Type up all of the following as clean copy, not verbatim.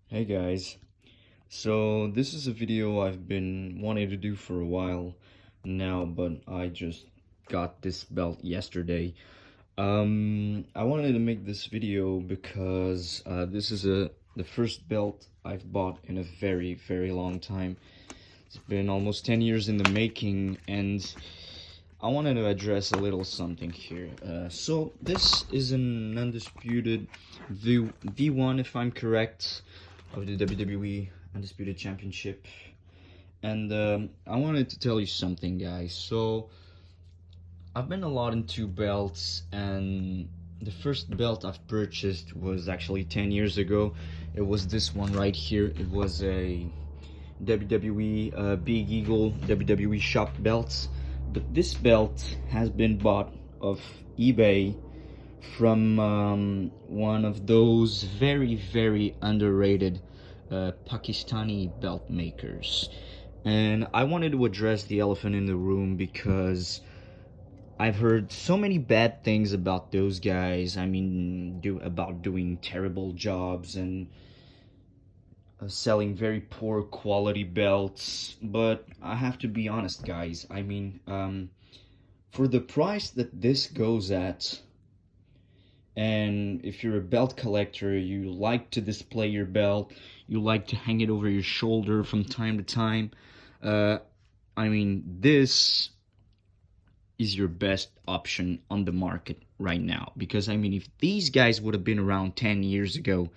Hey guys, so this is a video I've been wanting to do for a while now, but I just got this belt yesterday. I wanted to make this video because this is the first belt I've bought in a very long time. It's been almost 10 years in the making, and I wanted to address a little something here. So this is an undisputed V1, if I'm correct, of the WWE Undisputed Championship. And I wanted to tell you something, guys. So I've been a lot into belts, and the first belt I've purchased was actually 10 years ago. It was this one right here. It was a WWE Big Eagle WWE shop belt. But this belt has been bought off eBay from one of those very underrated Pakistani belt makers. And I wanted to address the elephant in the room because I've heard so many bad things about those guys. I mean, about doing terrible jobs and selling very poor quality belts. But I have to be honest, guys. I mean, for the price that this goes at, and if you're a belt collector, you like to display your belt, you like to hang it over your shoulder from time to time, uh, I mean, this is your best option on the market right now. Because, I mean, if these guys would have been around 10 years ago,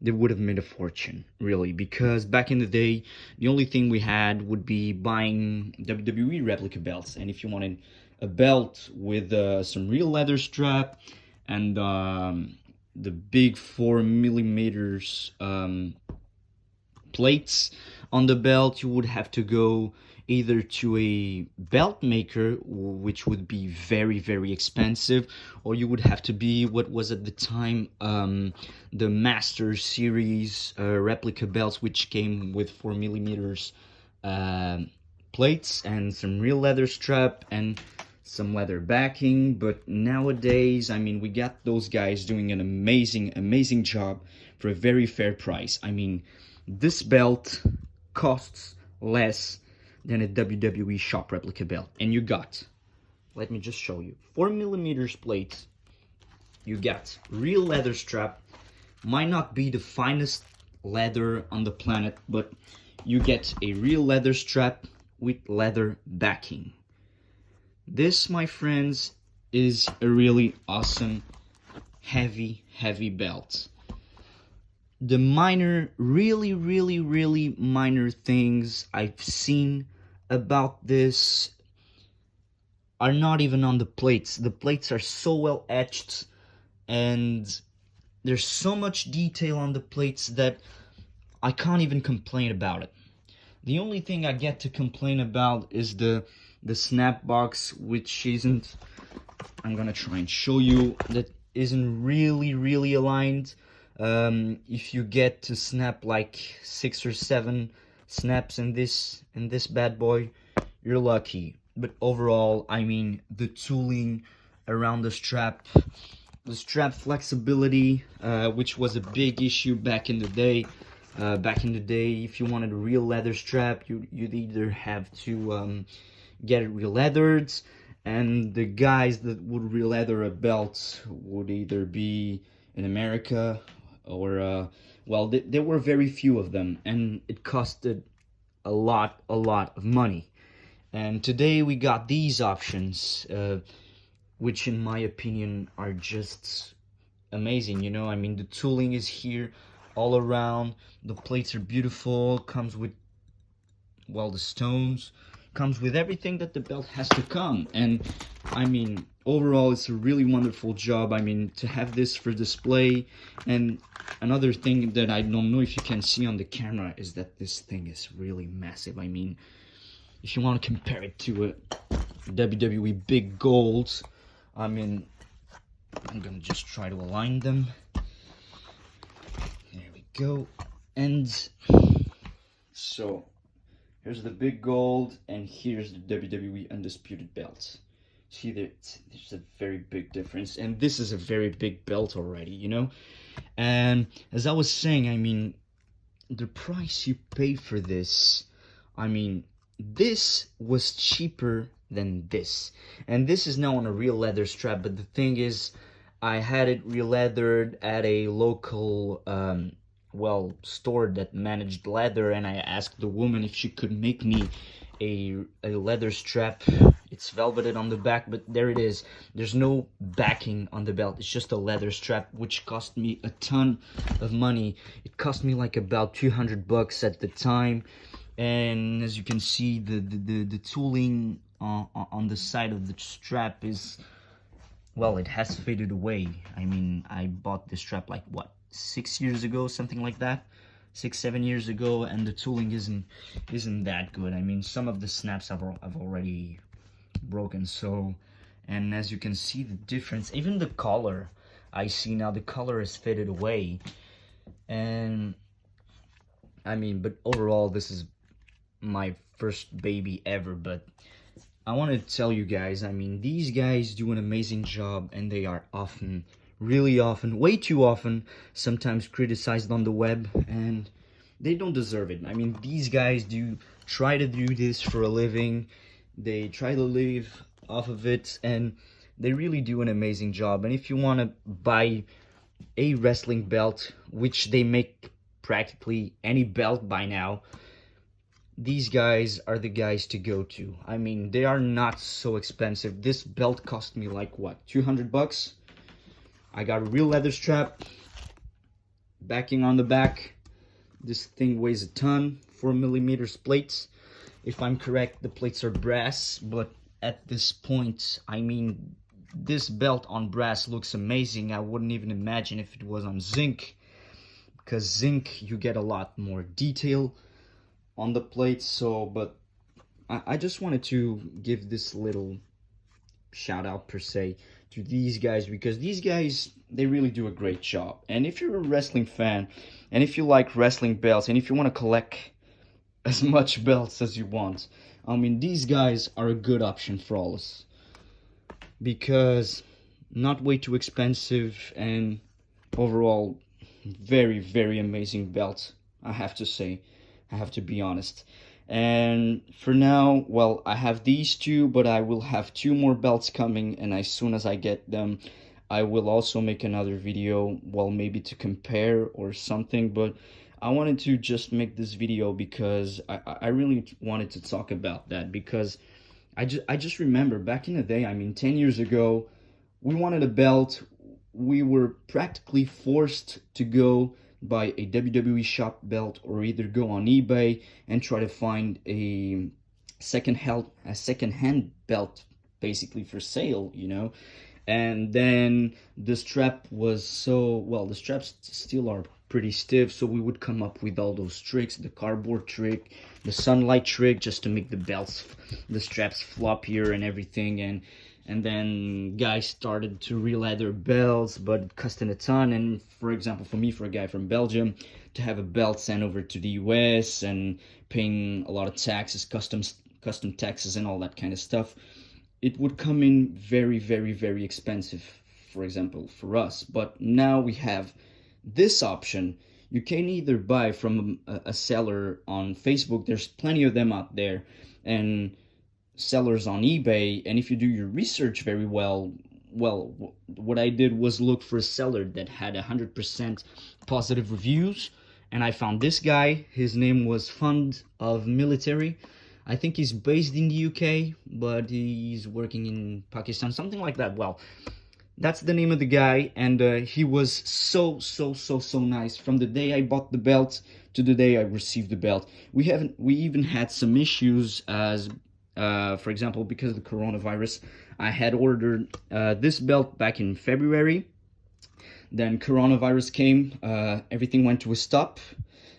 they would have made a fortune, really. Because back in the day, the only thing we had would be buying WWE replica belts. And if you wanted a belt with some real leather strap and the big 4 millimeters plates on the belt, you would have to go either to a belt maker, which would be very expensive, or you would have to be what was at the time the Master Series replica belts, which came with 4 millimeters plates and some real leather strap and some leather backing. But nowadays, I mean, we got those guys doing an amazing job for a very fair price. I mean, this belt costs less than a WWE shop replica belt. And you got, let me just show you, 4 millimeters plates. You got real leather strap. Might not be the finest leather on the planet, but you get a real leather strap with leather backing. This, my friends, is a really awesome, heavy belt. The really minor things I've seen about this are not even on the plates. The plates are so well etched, and there's so much detail on the plates that I can't even complain about it. The only thing I get to complain about is the snap box, which isn't, I'm gonna try and show you, that isn't really aligned. If you get to snap like 6 or 7 snaps in this bad boy, you're lucky. But overall, I mean, the tooling around the strap flexibility, which was a big issue back in the day. If you wanted a real leather strap, you'd either have to get it re-leathered, and the guys that would re-leather a belt would either be in America or well, there were very few of them, and it costed a lot of money. And today we got these options, which in my opinion are just amazing. You know, I mean, the tooling is here all around, the plates are beautiful, comes with, well, the stones, comes with everything that the belt has to come. And I mean, overall, it's a really wonderful job. I mean, to have this for display. And another thing that I don't know if you can see on the camera is that this thing is really massive. I mean, if you want to compare it to a WWE Big Gold, I mean, I'm gonna just try to align them. There we go. And so here's the Big Gold, and here's the WWE Undisputed belt. See, there's a very big difference, and this is a very big belt already, you know? And as I was saying, I mean, the price you pay for this, I mean, this was cheaper than this. And this is now on a real leather strap, but the thing is, I had it re-leathered at a local, well, store that managed leather, and I asked the woman if she could make me a leather strap. It's velveted on the back, but there it is. There's no backing on the belt. It's just a leather strap, which cost me a ton of money. It cost me like about 200 bucks at the time. And as you can see, the tooling on the side of the strap is, well, it has faded away. I mean, I bought this strap like, what, 6 years ago, something like that? 6-7 years ago, and the tooling isn't that good. I mean, some of the snaps have already broken. So, and as you can see the difference, even the color, I see now the color is faded away. And I mean, but overall, this is my first baby ever. But I want to tell you guys, I mean, these guys do an amazing job, and they are often, really often, way too often, sometimes criticized on the web, and they don't deserve it. I mean, these guys do try to do this for a living. They try to live off of it, and they really do an amazing job. And if you want to buy a wrestling belt, which they make practically any belt by now, these guys are the guys to go to. I mean, they are not so expensive. This belt cost me like, what, 200 bucks? I got a real leather strap, backing on the back. This thing weighs a ton, 4mm plates. If I'm correct, the plates are brass, but at this point, I mean, this belt on brass looks amazing. I wouldn't even imagine if it was on zinc, because zinc, you get a lot more detail on the plates. So, but I just wanted to give this little shout out per se to these guys, because these guys, they really do a great job. And if you're a wrestling fan, and if you like wrestling belts, and if you want to collect as much belts as you want, I mean, these guys are a good option for all of us, because not way too expensive, and overall very, very amazing belt, I have to say. I have to be honest. And for now, well, I have these two, but I will have 2 more belts coming, and as soon as I get them, I will also make another video, well, maybe to compare or something. But I wanted to just make this video because I really wanted to talk about that, because I just remember back in the day, I mean, 10 years ago, we wanted a belt. We were practically forced to go buy a WWE shop belt, or either go on eBay and try to find a second-hand belt, basically for sale, you know. And then the strap was so, well, the straps still are pretty stiff, so we would come up with all those tricks, the cardboard trick, the sunlight trick, just to make the straps floppier and everything. And then guys started to re-leather belts, but it costed a ton. And for example, for me, for a guy from Belgium, to have a belt sent over to the US and paying a lot of taxes, custom taxes and all that kind of stuff, it would come in very, very, very expensive, for example, for us. But now we have this option. You can either buy from a seller on Facebook, there's plenty of them out there, and sellers on eBay. And if you do your research very well, what I did was look for a seller that had 100% positive reviews, and I found this guy. His name was Fund of Military. I think he's based in the UK, but he's working in Pakistan, something like that. Well, that's the name of the guy, and he was so nice. From the day I bought the belt to the day I received the belt, we even had some issues, as for example, because of the coronavirus. I had ordered this belt back in February. Then coronavirus came, everything went to a stop.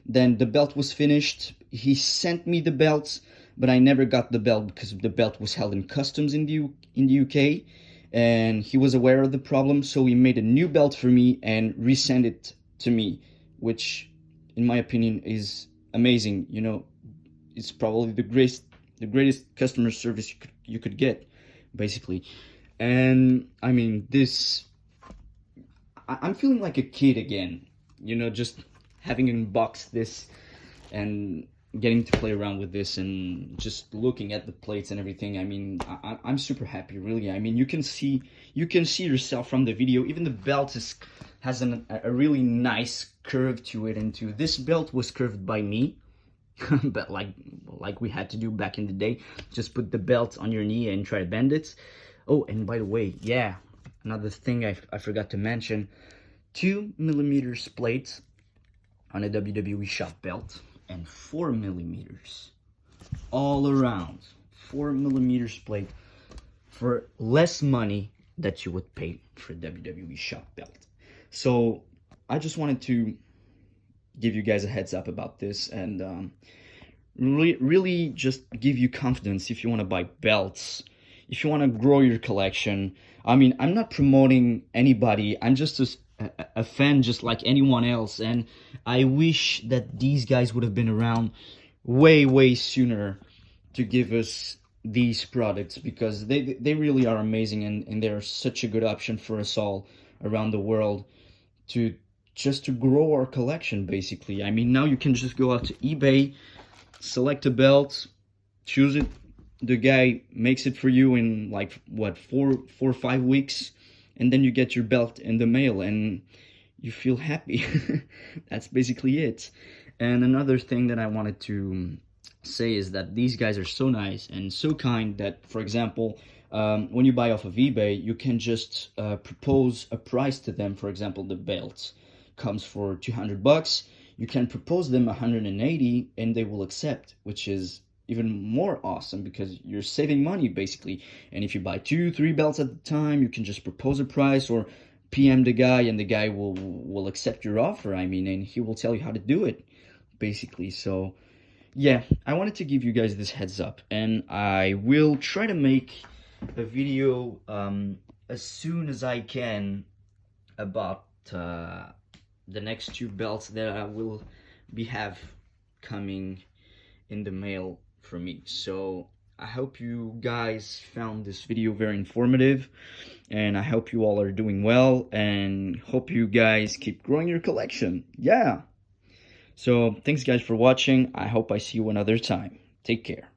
Then the belt was finished. He sent me the belt, but I never got the belt because the belt was held in customs in the UK, and he was aware of the problem, so he made a new belt for me and resent it to me, which in my opinion is amazing. You know, it's probably the greatest customer service you could get, basically. And I mean, I'm feeling like a kid again, you know, just having unboxed this and getting to play around with this and just looking at the plates and everything. I mean, I'm super happy, really. I mean, you can see yourself from the video. Even the belt has a really nice curve to it, and to this belt was curved by me. But like we had to do back in the day, just put the belt on your knee and try to bend it. Oh, and by the way, yeah, another thing I forgot to mention, 2mm plates on a WWE shop belt, and 4mm all around. 4mm plate for less money that you would pay for a WWE shop belt. So I just wanted to give you guys a heads up about this, and really just give you confidence if you want to buy belts, if you want to grow your collection. I mean, I'm not promoting anybody. I'm just a fan just like anyone else, and I wish that these guys would have been around way sooner to give us these products, because they really are amazing, and they're such a good option for us all around the world to grow our collection, basically. I mean, now you can just go out to eBay, select a belt, choose it, the guy makes it for you in like what, 4 or 5 weeks, and then you get your belt in the mail and you feel happy. That's basically it. And another thing that I wanted to say is that these guys are so nice and so kind that, for example, when you buy off of eBay, you can just propose a price to them. For example, the belt comes for $200. You can propose them 180 and they will accept, which is even more awesome because you're saving money, basically. And if you buy 2-3 belts at a time, you can just propose a price or PM the guy, and the guy will accept your offer. I mean, and he will tell you how to do it, basically. So yeah, I wanted to give you guys this heads up, and I will try to make a video as soon as I can about the next 2 belts that I will have coming in the mail for me. So I hope you guys found this video very informative, and I hope you all are doing well, and hope you guys keep growing your collection. Yeah. So thanks guys for watching. I hope I see you another time. Take care.